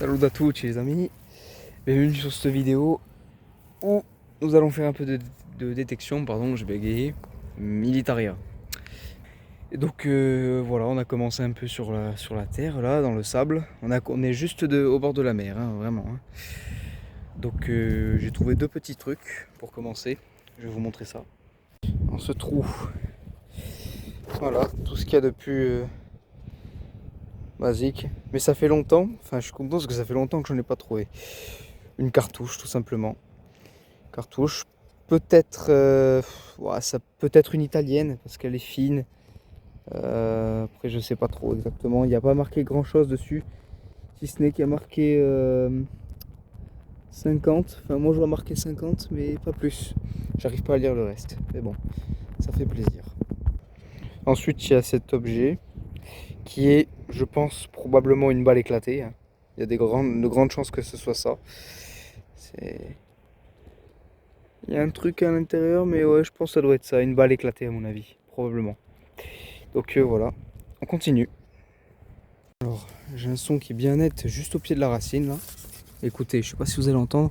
Salut à tous les amis, bienvenue sur cette vidéo où nous allons faire un peu de détection, pardon, j'ai bégayé, militaria. Et donc voilà, on a commencé un peu sur la terre, là, dans le sable. On est juste au bord de la mer, hein, vraiment. Hein. Donc j'ai trouvé deux petits trucs pour commencer, je vais vous montrer ça. Dans ce trou, voilà, tout ce qu'il y a de plus basique. Mais ça fait longtemps, enfin je suis content parce que ça fait longtemps que je n'en ai pas trouvé. Une cartouche tout simplement. Cartouche, peut-être ouais, ça peut être une italienne parce qu'elle est fine. Après je sais pas trop exactement. Il n'y a pas marqué grand chose dessus. Si ce n'est qu'il y a marqué 50. Enfin moi je vois marqué 50 mais pas plus. J'arrive pas à lire le reste. Mais bon, ça fait plaisir. Ensuite il y a cet objet qui est, je pense, probablement une balle éclatée. Hein. Il y a de grandes chances que ce soit ça. Il y a un truc à l'intérieur, mais ouais, je pense que ça doit être ça. Une balle éclatée, à mon avis, probablement. Donc voilà, on continue. Alors, j'ai un son qui est bien net, juste au pied de la racine, là. Écoutez, je sais pas si vous allez entendre.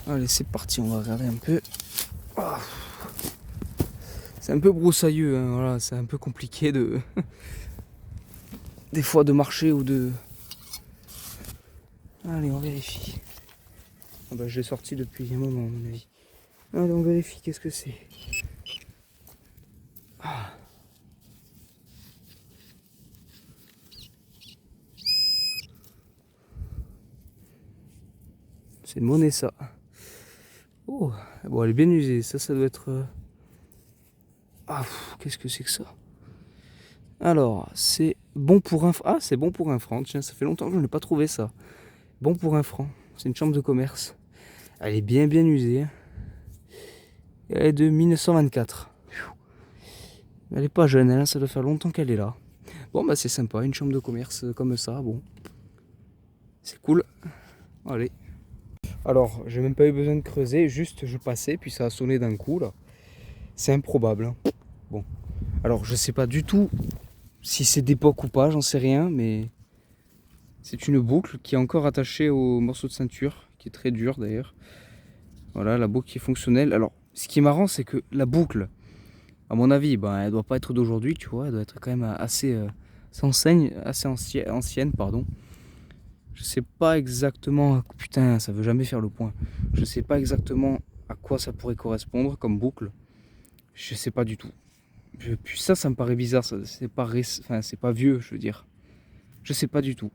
Allez, c'est parti, on va regarder un peu. Oh. C'est un peu broussailleux, hein, voilà, c'est un peu compliqué de... des fois de marcher ou de... Allez, on vérifie. Ah bah, je l'ai sorti depuis un moment, à mon avis. Allez, on vérifie, qu'est-ce que c'est. Ah. C'est une monnaie, ça. Oh, bon, elle est bien usée, ça doit être... Ah, qu'est-ce que c'est que ça? Alors, c'est bon pour un franc. Ah, c'est bon pour un franc. Tiens, ça fait longtemps que je n'ai pas trouvé ça. Bon pour un franc. C'est une chambre de commerce. Elle est bien usée. Hein. Elle est de 1924. Elle est pas jeune, hein, ça doit faire longtemps qu'elle est là. Bon, bah c'est sympa, une chambre de commerce comme ça. Bon, c'est cool. Allez. Alors, j'ai même pas eu besoin de creuser. Juste, je passais, puis ça a sonné d'un coup là. C'est improbable. Hein. Bon. Alors, je sais pas du tout si c'est d'époque ou pas, j'en sais rien, mais c'est une boucle qui est encore attachée au morceau de ceinture, qui est très dur d'ailleurs. Voilà, la boucle qui est fonctionnelle. Alors, ce qui est marrant, c'est que la boucle, à mon avis, ben, elle doit pas être d'aujourd'hui, tu vois, elle doit être quand même assez, assez ancienne, pardon. Je sais pas exactement, putain, ça veut jamais faire le point. Je sais pas exactement à quoi ça pourrait correspondre comme boucle. Je sais pas du tout. Puis ça me paraît bizarre, c'est pas, enfin, c'est pas vieux, je veux dire. Je sais pas du tout.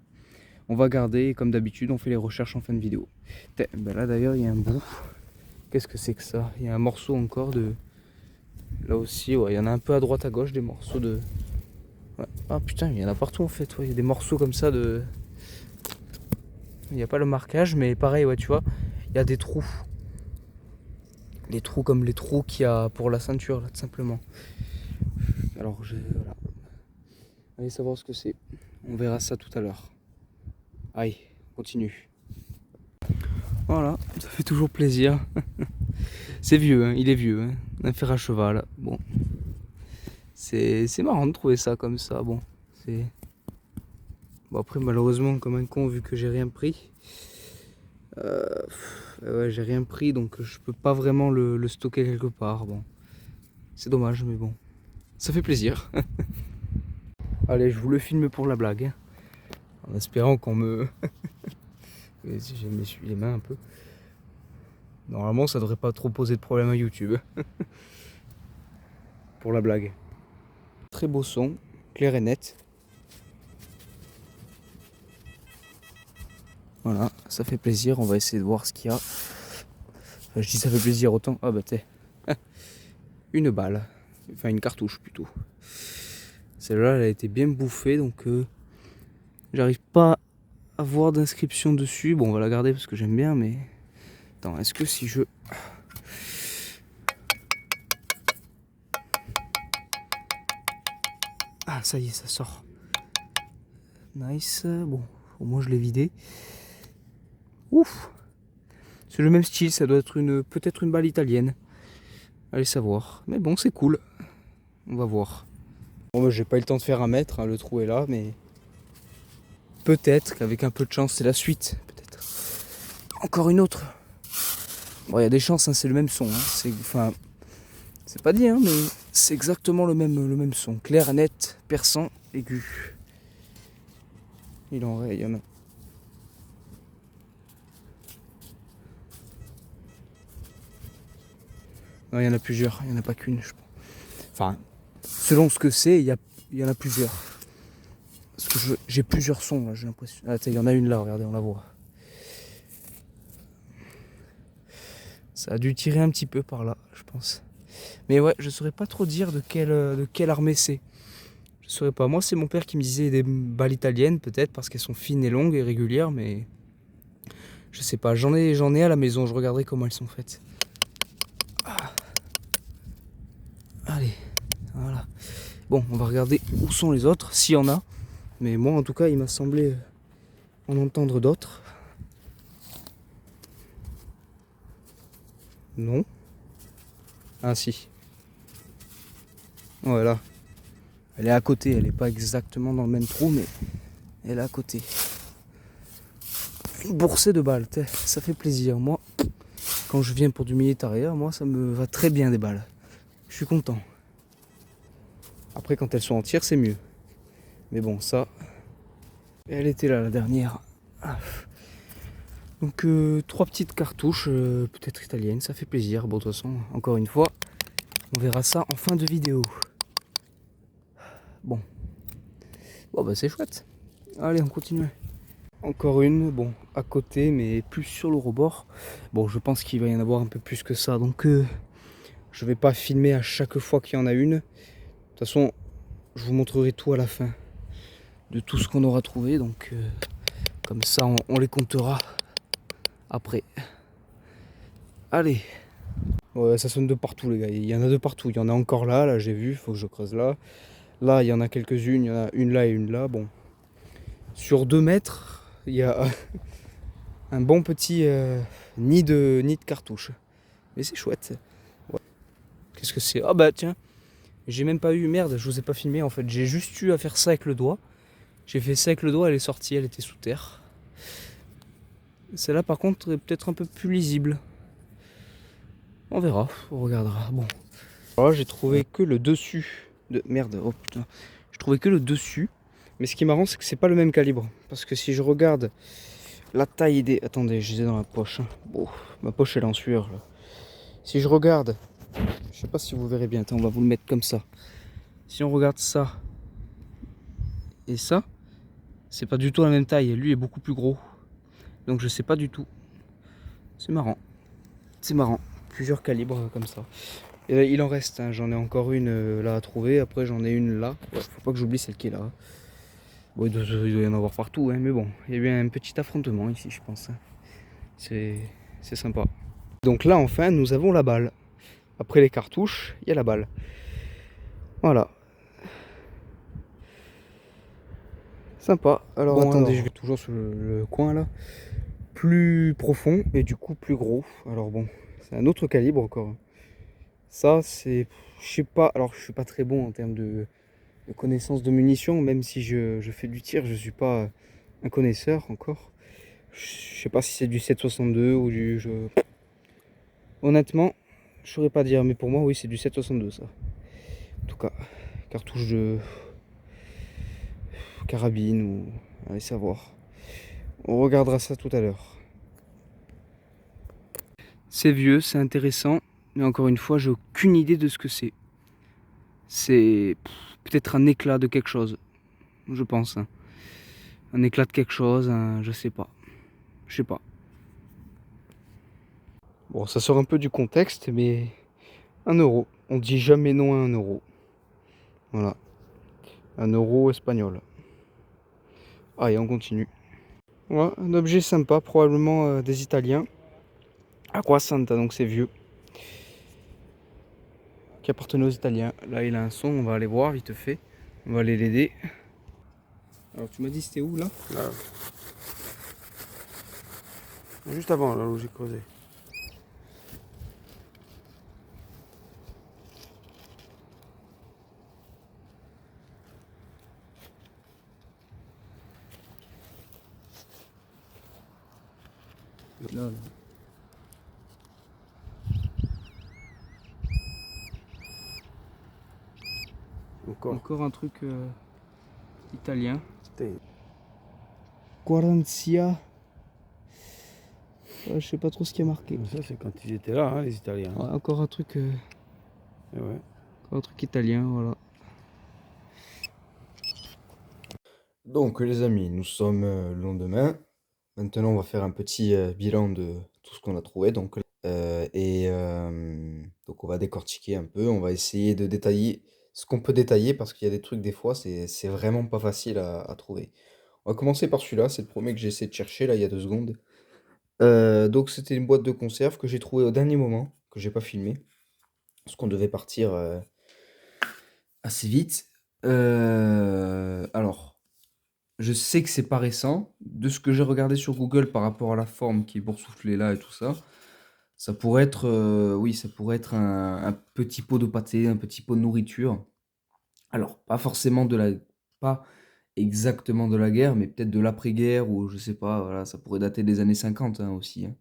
On va garder, et comme d'habitude, on fait les recherches en fin de vidéo. Ben là d'ailleurs, il y a un bout. Qu'est-ce que c'est que ça? Il y a un morceau encore de... Là aussi, ouais, il y en a un peu à droite à gauche, des morceaux de... Ouais. Ah putain, il y en a partout en fait, ouais. Il y a des morceaux comme ça de... Il n'y a pas le marquage, mais pareil, ouais, tu vois, il y a des trous. Les trous comme les trous qu'il y a pour la ceinture, là, tout simplement. Alors, voilà. Allez savoir ce que c'est. On verra ça tout à l'heure. Allez, continue. Voilà, ça fait toujours plaisir. C'est vieux, hein, il est vieux. Hein. Un fer à cheval. Bon. C'est marrant de trouver ça comme ça. Bon, c'est... Bon, après, malheureusement, comme un con, vu que j'ai rien pris. Ouais, j'ai rien pris, donc je peux pas vraiment le stocker quelque part. Bon, c'est dommage, mais bon. Ça fait plaisir. Allez, je vous le filme pour la blague. Hein. En espérant qu'on me... Je m'essuie les mains un peu. Normalement, ça devrait pas trop poser de problème à YouTube. Pour la blague. Très beau son, clair et net. Voilà, ça fait plaisir. On va essayer de voir ce qu'il y a. Enfin, je dis ça fait plaisir autant. Ah bah t'es. Une balle. Enfin, une cartouche plutôt. Celle-là, elle a été bien bouffée, donc j'arrive pas à voir d'inscription dessus. Bon, on va la garder parce que j'aime bien, mais... Attends, est-ce que si je... Ah, ça y est, ça sort. Nice. Bon, au moins je l'ai vidé. Ouf. C'est le même style, ça doit être peut-être une balle italienne. Allez savoir. Mais bon, c'est cool. On va voir. Bon, moi, j'ai pas eu le temps de faire 1 mètre, hein, le trou est là, mais peut-être qu'avec un peu de chance, c'est la suite. Peut-être. Encore une autre. Bon, il y a des chances, hein, c'est le même son. Hein. C'est pas dit, hein, mais c'est exactement le même son. Clair, net, perçant, aigu. Il y en a. Non, il y en a plusieurs, il n'y en a pas qu'une, je pense. Enfin, selon ce que c'est, il y en a plusieurs. Parce que j'ai plusieurs sons, là, j'ai l'impression. Ah, il y en a une là, regardez, on la voit. Ça a dû tirer un petit peu par là, je pense. Mais ouais, je saurais pas trop dire de quelle armée c'est. Je saurais pas. Moi, c'est mon père qui me disait des balles italiennes, peut-être, parce qu'elles sont fines et longues et régulières, mais je sais pas. J'en ai à la maison, je regarderai comment elles sont faites. Ah. Allez, voilà. Bon, on va regarder où sont les autres, s'il y en a. Mais moi, en tout cas, il m'a semblé en entendre d'autres. Non. Ah si. Voilà. Elle est à côté, elle n'est pas exactement dans le même trou, mais elle est à côté. Une boursée de balles, ça fait plaisir. Moi, quand je viens pour du militaire, moi, ça me va très bien des balles. Je suis content. Après, quand elles sont entières, c'est mieux. Mais bon, ça... Elle était là, la dernière. Ah. Donc, 3 petites cartouches, peut-être italiennes, ça fait plaisir. Bon, de toute façon, encore une fois, on verra ça en fin de vidéo. Bon. Bon, bah c'est chouette. Allez, on continue. Encore une, bon, à côté, mais plus sur le rebord. Bon, je pense qu'il va y en avoir un peu plus que ça, donc je vais pas filmer à chaque fois qu'il y en a une. De toute façon, je vous montrerai tout à la fin de tout ce qu'on aura trouvé, donc comme ça, on les comptera après. Allez. Ouais, ça sonne de partout, les gars. Il y en a de partout. Il y en a encore là j'ai vu, faut que je creuse là. Là, il y en a quelques-unes, il y en a une là et une là. Bon. Sur 2 mètres, il y a un bon petit nid de cartouches. Mais c'est chouette. Ouais. Qu'est-ce que c'est? Ah bah tiens, j'ai même pas eu, merde, je vous ai pas filmé en fait. J'ai juste eu à faire ça avec le doigt. J'ai fait ça avec le doigt, elle est sortie, elle était sous terre. Celle-là par contre est peut-être un peu plus lisible. On verra, on regardera. Bon. Alors là, j'ai trouvé que le dessus de... Merde, oh putain. Je trouvais que le dessus. Mais ce qui est marrant, c'est que c'est pas le même calibre. Parce que si je regarde la taille des... Attendez, je les ai dans la poche. Hein. Bon, ma poche, elle est en sueur, là. Si je regarde... Je sais pas si vous verrez bien. Attends, on va vous le mettre comme ça. Si on regarde ça et ça, c'est pas du tout la même taille. Lui est beaucoup plus gros. Donc je sais pas du tout. C'est marrant. C'est marrant. Plusieurs calibres comme ça. Et là, il en reste, hein. J'en ai encore une là à trouver, après j'en ai une là. Ouais, faut pas que j'oublie celle qui est là. Bon, il doit y en avoir partout, hein, mais bon, il y a eu un petit affrontement ici, je pense. Hein. C'est sympa. Donc là, enfin, nous avons la balle. Après les cartouches, il y a la balle. Voilà. Sympa. Alors, bon, attendez, je vais toujours sur le coin là. Plus profond et du coup plus gros. Alors bon, c'est un autre calibre encore. Ça, c'est... Je sais pas, alors je suis pas très bon en termes de connaissance de munitions, même si je fais du tir, je suis pas un connaisseur encore. Je sais pas si c'est du 7,62 ou du... Honnêtement, je saurais pas dire, mais pour moi, oui, c'est du 7,62 ça. En tout cas, cartouche de carabine ou... Allez savoir. On regardera ça tout à l'heure. C'est vieux, c'est intéressant, mais encore une fois, j'ai aucune idée de ce que c'est. C'est peut-être un éclat de quelque chose, je pense. Hein. Un éclat de quelque chose, je sais pas. Je sais pas. Bon, ça sort un peu du contexte, mais 1 €. On dit jamais non à 1 €. Voilà. 1 € espagnol. Allez, on continue. Ouais, un objet sympa, probablement des Italiens. Aqua Santa, donc c'est vieux. Qui appartenait aux Italiens. Là, il a un son, on va aller voir vite fait. On va aller l'aider. Alors, tu m'as dit c'était où là? Là. Juste avant, là où j'ai creusé. Là, là. Encore. Encore un truc italien. Putain. Quarantia. Ouais, je sais pas trop ce qui est marqué. Ça, c'est quand ils étaient là, hein, les Italiens. Ouais, encore un truc Et ouais. encore un truc italien, voilà. Donc les amis, nous sommes le lendemain. Maintenant, on va faire un petit bilan de tout ce qu'on a trouvé. Donc on va décortiquer un peu. On va essayer de détailler ce qu'on peut détailler parce qu'il y a des trucs, des fois, c'est vraiment pas facile à trouver. On va commencer par celui-là. C'est le premier que j'ai essayé de chercher là il y a 2 secondes. Donc c'était une boîte de conserve que j'ai trouvée au dernier moment, que j'ai pas filmé, parce qu'on devait partir assez vite. Alors. Je sais que c'est pas récent. De ce que j'ai regardé sur Google par rapport à la forme qui est boursouflée là et tout ça, ça pourrait être, oui, ça pourrait être un petit pot de pâté, un petit pot de nourriture. Alors, pas exactement de la guerre, mais peut-être de l'après-guerre ou je sais pas, voilà, ça pourrait dater des années 50 hein, aussi, hein.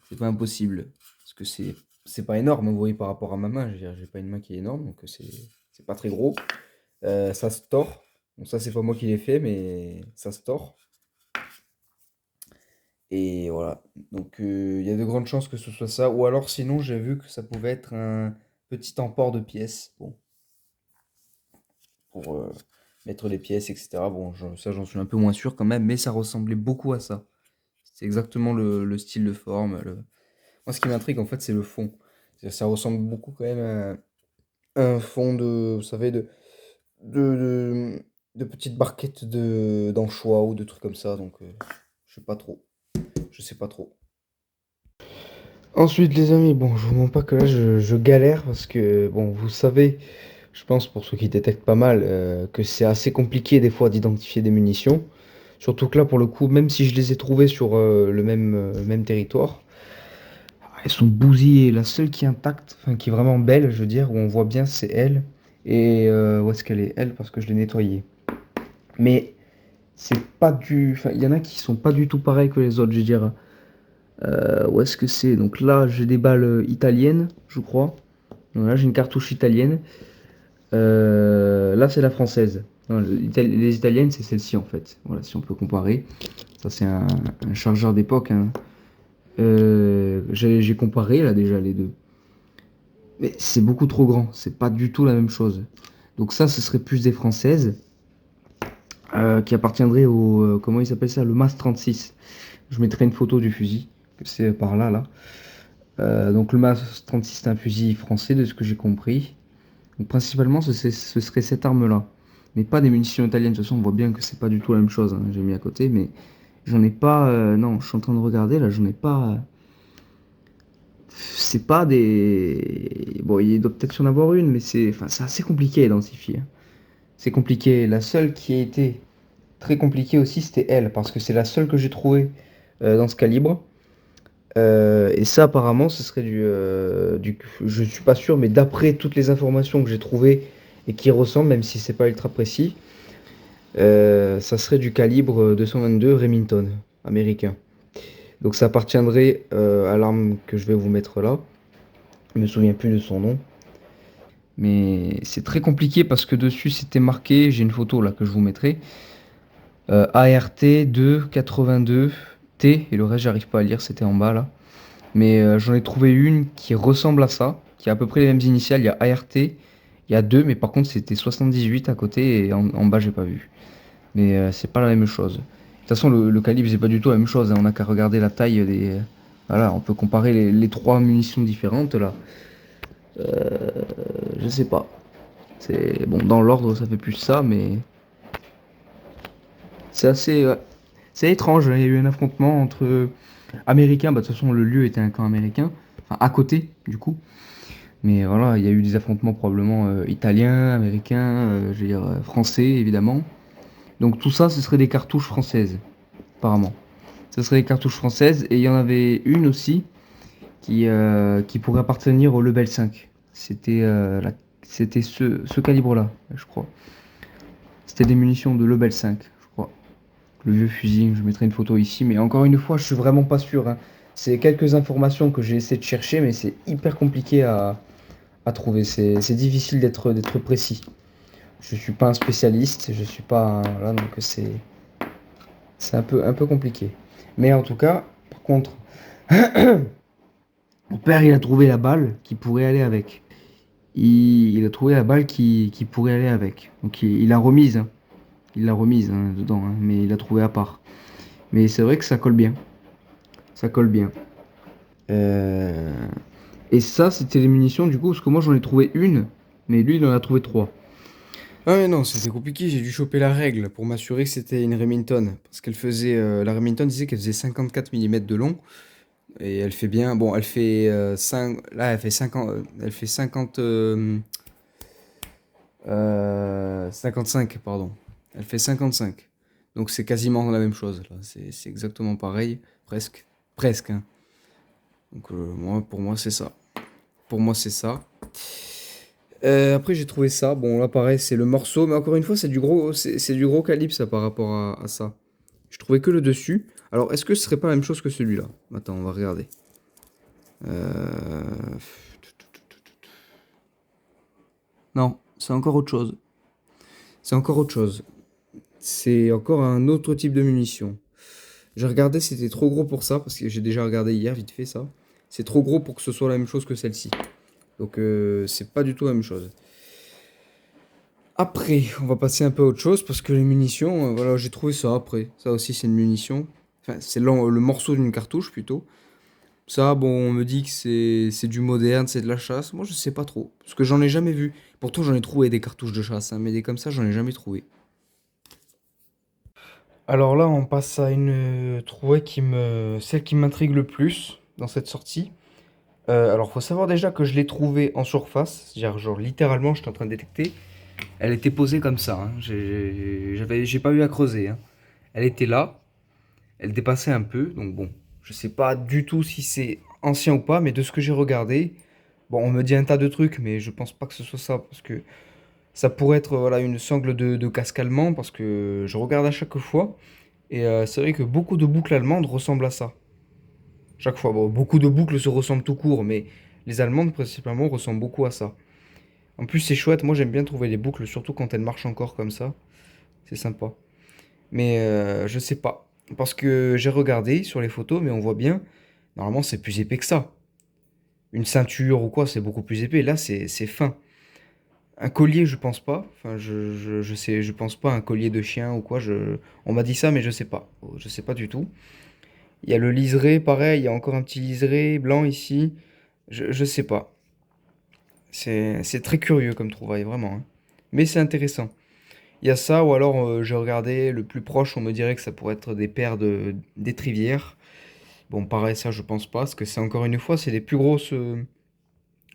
C'est pas impossible. Parce que c'est pas énorme, vous voyez, par rapport à ma main. Je veux dire, j'ai pas une main qui est énorme, donc c'est pas très gros. Ça se tord. Bon, ça, c'est pas moi qui l'ai fait, mais ça se tord. Et voilà. Donc, il y a de grandes chances que ce soit ça. Ou alors, sinon, j'ai vu que ça pouvait être un petit emport de pièces. Bon, pour mettre les pièces, etc. Bon, ça, j'en suis un peu moins sûr quand même, mais ça ressemblait beaucoup à ça. C'est exactement le style de forme. Moi, ce qui m'intrigue, en fait, c'est le fond. Ça ressemble beaucoup quand même à un fond de, vous savez, de, de, de petites barquettes d'anchois ou de trucs comme ça. Donc, je sais pas trop. Je sais pas trop. Ensuite, les amis, bon, je vous mens pas que là, je galère parce que, bon, vous savez, je pense pour ceux qui détectent pas mal, que c'est assez compliqué des fois d'identifier des munitions. Surtout que là, pour le coup, même si je les ai trouvées sur le même territoire, elles sont bousillées. La seule qui est intacte, enfin qui est vraiment belle, je veux dire, où on voit bien, c'est elle. Et où est-ce qu'elle est? Elle, parce que je l'ai nettoyée. Mais c'est pas du... Enfin, il y en a qui sont pas du tout pareils que les autres, je veux dire. Où est-ce que c'est? Donc là, j'ai des balles italiennes, je crois. Donc là, j'ai une cartouche italienne. Là, c'est la française. Non, les italiennes, c'est celle-ci en fait. Voilà, si on peut comparer. Ça, c'est un chargeur d'époque, hein. J'ai comparé là déjà les deux. Mais c'est beaucoup trop grand. C'est pas du tout la même chose. Donc ça, ce serait plus des françaises. Qui appartiendraient au... comment il s'appelle ça? Le MAS 36. Je mettrai une photo du fusil. C'est par là, là. Donc le MAS 36 c'est un fusil français de ce que j'ai compris. Donc principalement ce serait cette arme-là. Mais pas des munitions italiennes. De toute façon on voit bien que c'est pas du tout la même chose, hein. J'ai mis à côté, mais j'en ai pas... non, je suis en train de regarder là, j'en ai pas... c'est pas des... Bon, il doit peut-être y en avoir une, mais c'est assez compliqué à identifier, hein. C'est compliqué. La seule qui a été très compliquée aussi, c'était elle, parce que c'est la seule que j'ai trouvée dans ce calibre. Et ça, apparemment, ce serait je suis pas sûr, mais d'après toutes les informations que j'ai trouvées et qui ressemblent, même si c'est pas ultra précis, ça serait du calibre 222 Remington américain. Donc ça appartiendrait à l'arme que je vais vous mettre là. Je me souviens plus de son nom. Mais c'est très compliqué parce que dessus c'était marqué, j'ai une photo là que je vous mettrai, ART 282T, et le reste j'arrive pas à lire, c'était en bas là. Mais j'en ai trouvé une qui ressemble à ça, qui a à peu près les mêmes initiales. Il y a ART, il y a 2, mais par contre c'était 78 à côté et en bas j'ai pas vu. Mais c'est pas la même chose. De toute façon, le calibre c'est pas du tout la même chose, hein. On a qu'à regarder la taille des. Voilà, on peut comparer les trois munitions différentes là. Je sais pas. C'est bon, dans l'ordre ça fait plus ça, mais c'est assez. C'est étrange. Il y a eu un affrontement entre américains. Bah, de toute façon, le lieu était un camp américain, enfin à côté du coup. Mais voilà, il y a eu des affrontements probablement italiens, américains, je veux dire français évidemment. Donc tout ça, ce serait des cartouches françaises, apparemment. Ce serait des cartouches françaises et il y en avait une aussi qui pourrait appartenir au Lebel 5. C'était ce calibre-là, je crois. C'était des munitions de Lebel 5, je crois. Le vieux fusil, je mettrai une photo ici, mais encore une fois, je suis vraiment pas sûr, hein. C'est quelques informations que j'ai essayé de chercher, mais c'est hyper compliqué à trouver. C'est difficile d'être précis. Je suis pas un spécialiste, je suis pas voilà, donc c'est un peu compliqué. Mais en tout cas, par contre, mon père, il a trouvé la balle qui pourrait aller avec. Il a trouvé la balle qui pourrait aller avec. Donc il l'a remise, hein. Il l'a remise hein, dedans, hein, mais il l'a trouvé à part. Mais c'est vrai que ça colle bien. Ça colle bien. Euh, Et ça, c'était les munitions du coup, parce que moi j'en ai trouvé une, mais lui il en a trouvé trois. Ah mais non, c'était compliqué, j'ai dû choper la règle pour m'assurer que c'était une Remington. Parce qu'elle faisait... la Remington disait qu'elle faisait 54 millimètres de long. Et elle fait bien... Bon, elle fait 5... Là, elle fait 50... Elle fait 50... 55, pardon. Elle fait 55. Donc c'est quasiment la même chose, là. C'est exactement pareil. Presque. Presque, hein. Donc moi, pour moi, c'est ça. Pour moi, c'est ça. Après, j'ai trouvé ça. Bon, là, pareil, c'est le morceau. Mais encore une fois, c'est du gros calibre, ça, par rapport à ça. Je trouvais que le dessus. Alors, est-ce que ce serait pas la même chose que celui-là? Attends, on va regarder. Euh, Non, c'est encore autre chose. C'est encore autre chose. C'est encore un autre type de munition. J'ai regardé, c'était trop gros pour ça, parce que j'ai déjà regardé hier, vite fait ça. C'est trop gros pour que ce soit la même chose que celle-ci. Donc, c'est pas du tout la même chose. Après, on va passer un peu à autre chose parce que les munitions, voilà, j'ai trouvé ça après. Ça aussi, c'est une munition. Enfin, c'est le morceau d'une cartouche plutôt. Ça, bon, on me dit que c'est du moderne, c'est de la chasse. Moi, je sais pas trop. Parce que j'en ai jamais vu. Pourtant, j'en ai trouvé des cartouches de chasse, hein, mais des comme ça, j'en ai jamais trouvé. Alors là, on passe à une trouvaille celle qui m'intrigue le plus dans cette sortie. Alors, faut savoir déjà que je l'ai trouvée en surface. C'est-à-dire, genre, littéralement, j'étais en train de détecter. Elle était posée comme ça, hein. J'ai pas eu à creuser, hein. Elle était là, elle dépassait un peu, donc bon, je sais pas du tout si c'est ancien ou pas, mais de ce que j'ai regardé, bon, on me dit un tas de trucs, mais je pense pas que ce soit ça, parce que ça pourrait être voilà, une sangle de casque allemand, parce que je regarde à chaque fois, et c'est vrai que beaucoup de boucles allemandes ressemblent à ça. Chaque fois, bon, beaucoup de boucles se ressemblent tout court, mais les allemandes principalement ressemblent beaucoup à ça. En plus, c'est chouette, moi j'aime bien trouver les boucles, surtout quand elles marchent encore comme ça. C'est sympa. Mais je sais pas. Parce que j'ai regardé sur les photos, mais on voit bien, normalement c'est plus épais que ça. Une ceinture ou quoi, c'est beaucoup plus épais. Là, c'est fin. Un collier, je pense pas. Enfin, je sais, je pense pas à un collier de chien ou quoi. On m'a dit ça, mais je sais pas. Je sais pas du tout. Il y a le liseré, pareil, il y a encore un petit liseré blanc ici. Je sais pas. C'est très curieux comme trouvaille, vraiment, hein. Mais c'est intéressant. Il y a ça, ou alors j'ai regardé le plus proche, on me dirait que ça pourrait être des paires d'étrivières. Bon, pareil, ça je pense pas, parce que c'est encore une fois, c'est les plus grosses.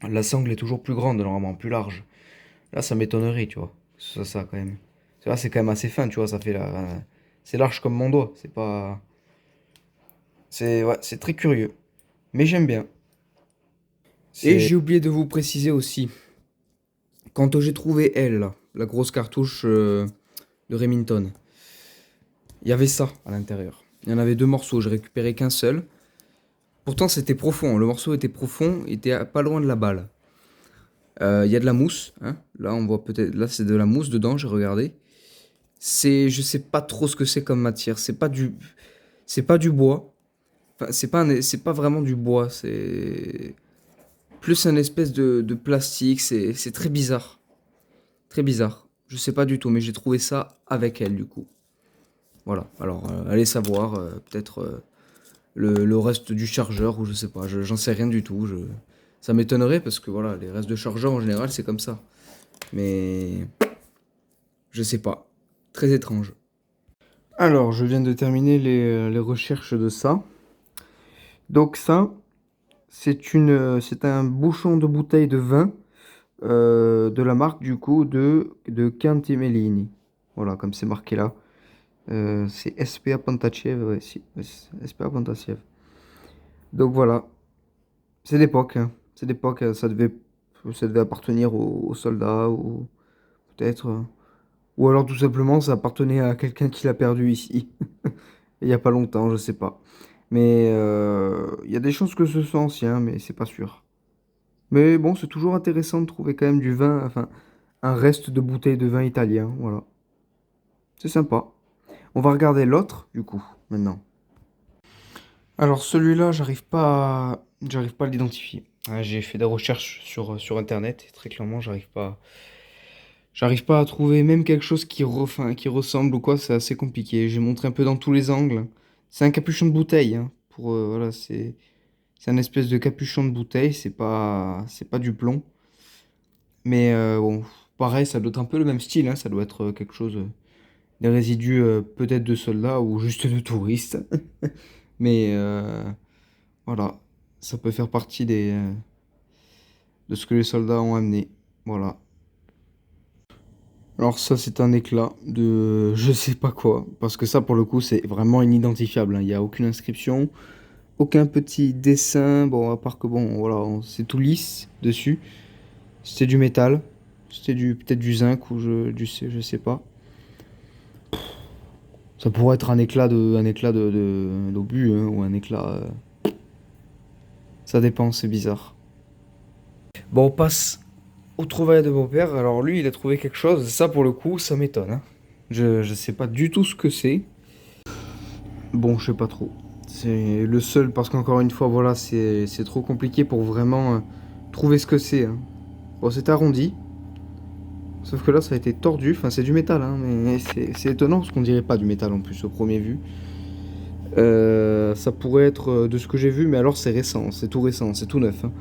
La sangle est toujours plus grande, normalement, plus large. Là, ça m'étonnerait, tu vois. Ça quand même. Là, c'est quand même assez fin, tu vois, ça fait c'est large comme mon doigt, c'est pas. C'est ouais, c'est très curieux. Mais j'aime bien. Et j'ai oublié de vous préciser aussi, quand j'ai trouvé elle, là, la grosse cartouche de Remington, il y avait ça à l'intérieur. Il y en avait deux morceaux, j'ai récupéré qu'un seul. Pourtant, c'était profond, le morceau était profond, il était pas loin de la balle. Il y a de la mousse, hein. Là, on voit peut-être, là, c'est de la mousse dedans, j'ai regardé. Je sais pas trop ce que c'est comme matière. C'est pas du bois. Enfin, c'est pas vraiment du bois. C'est plus un espèce de plastique. C'est très bizarre, très bizarre. Je sais pas du tout, mais j'ai trouvé ça avec elle du coup. Voilà. Alors, allez savoir, peut-être le reste du chargeur ou je sais pas. J'en sais rien du tout. Ça m'étonnerait parce que voilà, les restes de chargeur en général, c'est comme ça. Mais je sais pas. Très étrange. Alors, je viens de terminer les recherches de ça. Donc ça, c'est un bouchon de bouteille de vin de la marque du coup de Cantimellini. Voilà, comme c'est marqué là. C'est SPA Pontachiev, ouais, si, ouais, c'est SPA Pontachiev. Donc voilà, c'est d'époque, hein. C'est d'époque, ça devait appartenir aux soldats ou peut-être. Ou alors tout simplement ça appartenait à quelqu'un qui l'a perdu ici. Il n'y a pas longtemps, je sais pas. Mais il y a des chances que ce soit ancien, mais c'est pas sûr. Mais bon, c'est toujours intéressant de trouver quand même du vin, enfin, un reste de bouteille de vin italien, voilà. C'est sympa. On va regarder l'autre, du coup, maintenant. Alors celui-là, j'arrive pas à l'identifier. J'ai fait des recherches sur Internet et très clairement, j'arrive pas à trouver même quelque chose enfin, qui ressemble ou quoi. C'est assez compliqué. J'ai montré un peu dans tous les angles. C'est un capuchon de bouteille, hein, voilà, c'est un espèce de capuchon de bouteille. C'est pas du plomb. Mais bon, pareil, ça doit être un peu le même style, hein. Ça doit être quelque chose, des résidus peut-être de soldats ou juste de touristes. Mais voilà, ça peut faire partie de ce que les soldats ont amené. Voilà. Alors ça, c'est un éclat de je sais pas quoi. Parce que ça, pour le coup, c'est vraiment inidentifiable, hein. Il n'y a aucune inscription, aucun petit dessin. Bon, à part que bon, voilà, c'est tout lisse dessus. C'était du métal. C'était peut-être du zinc ou je sais pas. Ça pourrait être un éclat d'obus, hein, ou un éclat. Ça dépend, c'est bizarre. Bon, on passe au trouvailles de mon père. Alors lui, il a trouvé quelque chose. Ça, pour le coup, ça m'étonne, hein. Je sais pas du tout ce que c'est. Bon, je sais pas trop. C'est le seul, parce qu'encore une fois, voilà, c'est trop compliqué pour vraiment trouver ce que c'est, hein. Bon, c'est arrondi. Sauf que là, ça a été tordu. Enfin, c'est du métal, hein, mais c'est étonnant parce qu'on dirait pas du métal en plus au premier vue. Ça pourrait être de ce que j'ai vu, mais alors c'est récent, c'est tout récent, c'est tout neuf, hein.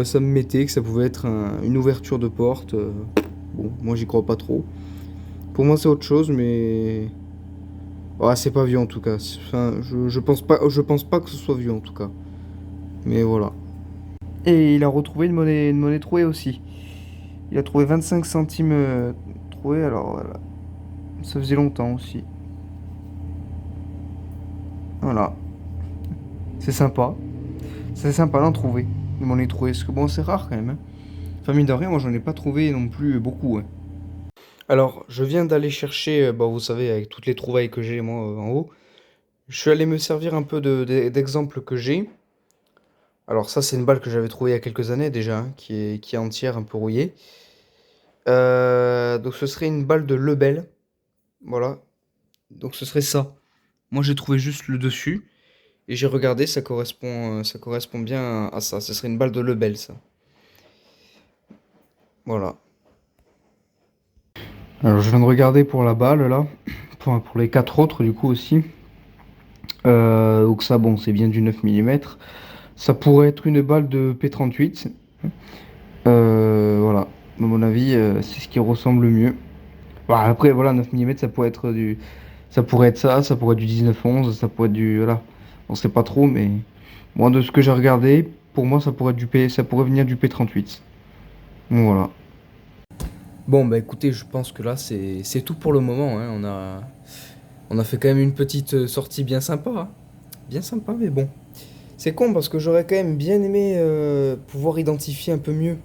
Ça me mettait que ça pouvait être une ouverture de porte. Bon, moi j'y crois pas trop. Pour moi c'est autre chose, mais ouais, c'est pas vieux en tout cas. Enfin, je pense pas que ce soit vieux en tout cas. Mais voilà. Et il a retrouvé une monnaie trouée aussi. Il a trouvé 25 centimes troués, alors voilà. Ça faisait longtemps aussi. Voilà. C'est sympa. C'est sympa d'en trouver. Une monnaie trouée. Parce que bon, c'est rare quand même, hein. Enfin, mine de rien, moi j'en ai pas trouvé non plus beaucoup, hein. Alors, je viens d'aller chercher, bah, vous savez, avec toutes les trouvailles que j'ai moi en haut, je suis allé me servir un peu d'exemples que j'ai. Alors ça, c'est une balle que j'avais trouvée il y a quelques années déjà, hein, qui est entière, un peu rouillée. Donc ce serait une balle de Lebel, voilà. Donc ce serait ça. Moi j'ai trouvé juste le dessus et j'ai regardé, ça correspond bien à ça. Ce serait une balle de Lebel, ça. Voilà. Alors je viens de regarder pour la balle là, pour les quatre autres du coup aussi. Donc ça, bon, c'est bien du 9 mm. Ça pourrait être une balle de P38. Voilà, à mon avis, c'est ce qui ressemble le mieux. Bah, après, voilà, 9 mm, ça pourrait être ça, ça pourrait être du 19-11, ça pourrait être du, voilà, on sait pas trop, mais moi, de ce que j'ai regardé, pour moi, ça pourrait venir du P38. Donc, voilà. Bon, bah écoutez, je pense que là, c'est tout pour le moment, hein. On a fait quand même une petite sortie bien sympa, hein. Bien sympa, mais bon. C'est con parce que j'aurais quand même bien aimé pouvoir identifier un peu mieux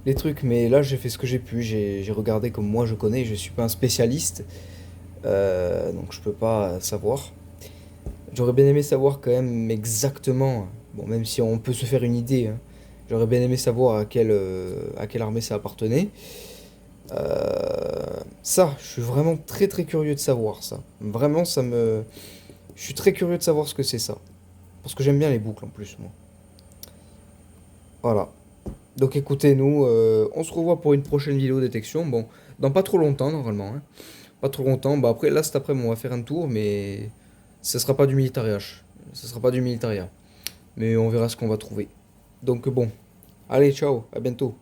les trucs, mais là j'ai fait ce que j'ai pu, j'ai regardé comme moi je connais, je suis pas un spécialiste, donc je peux pas savoir. J'aurais bien aimé savoir quand même exactement, bon même si on peut se faire une idée, hein, j'aurais bien aimé savoir à quelle armée ça appartenait. Ça, je suis vraiment très très curieux de savoir ça. Vraiment, je suis très curieux de savoir ce que c'est ça. Parce que j'aime bien les boucles en plus, moi. Voilà. Donc écoutez, nous, on se revoit pour une prochaine vidéo détection. Bon, dans pas trop longtemps normalement, hein. Pas trop longtemps. Bah après, là cet après-midi, on va faire un tour, mais ça sera pas du militariat. Ça sera pas du militaria. Mais on verra ce qu'on va trouver. Donc bon, allez, ciao, à bientôt.